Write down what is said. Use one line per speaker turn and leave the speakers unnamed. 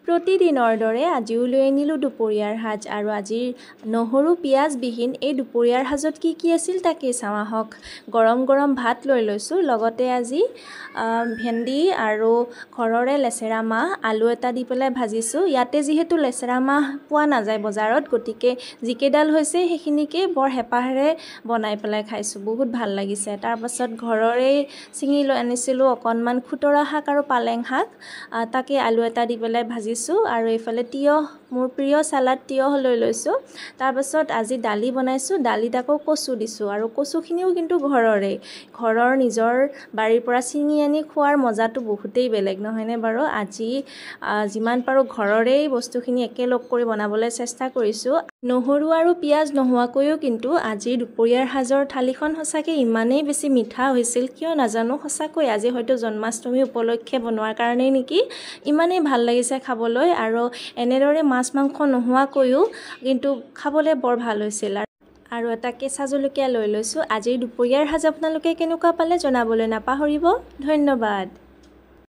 প্ৰতিদিনৰ দৰে আজিও লৈ আনিলোঁ দুপৰীয়াৰ সাজ আৰু আজিৰ নহৰু পিঁয়াজবিহীন এই দুপৰীয়াৰ সাজত কি কি আছিল তাকেই চাওঁ আহক। গৰম গৰম ভাত লৈ লৈছোঁ, লগতে আজি ভেন্দি আৰু ঘৰৰে লেচেৰা মাহ আলু এটা দি পেলাই ভাজিছোঁ। ইয়াতে যিহেতু লেচেৰা মাহ পোৱা নাযায় বজাৰত, গতিকে যিকেইডাল হৈছে সেইখিনিকে বৰ হেঁপাহেৰে বনাই পেলাই খাইছোঁ, বহুত ভাল লাগিছে। তাৰপাছত ঘৰৰে ছিঙি লৈ আনিছিলোঁ অকণমান খুতৰা শাক আৰু পালেং শাক, তাকে আলু এটা দি পেলাই ভাজিছোঁ আৰু এইফালে তিয়হ, মোৰ প্ৰিয় চালাড তিয়হ লৈ লৈছোঁ। তাৰপাছত আজি দালি বনাইছোঁ, দালিত আকৌ কচু দিছোঁ আৰু কচুখিনিও কিন্তু ঘৰৰ নিজৰ বাৰীৰ পৰা ছিঙি আনি খোৱাৰ মজাটো বহুতেই বেলেগ নহয়নে বাৰু। আজি যিমান পাৰোঁ ঘৰৰেই বস্তুখিনি একেলগ কৰি বনাবলৈ চেষ্টা কৰিছোঁ। নহৰু আৰু পিঁয়াজ নোহোৱাকৈও কিন্তু আজিৰ দুপৰীয়াৰ সাজৰ থালিখন সঁচাকৈ ইমানেই বেছি মিঠা হৈছিল, কিয় নাজানো, সঁচাকৈ আজি হয়তো জন্মাষ্টমী উপলক্ষে বনোৱাৰ কাৰণেই নেকি ইমানেই ভাল লাগিছে খাবলৈ। আৰু এনেদৰে মাছ মাংস নোহোৱাকৈও কিন্তু খাবলৈ বৰ ভাল হৈছিল। আৰু এটা কেঁচা জলকীয়া লৈ লৈছোঁ। আজিৰ দুপৰীয়াৰ সাজ আপোনালোকে কেনেকুৱা পালে জনাবলৈ নাপাহৰিব। ধন্যবাদ।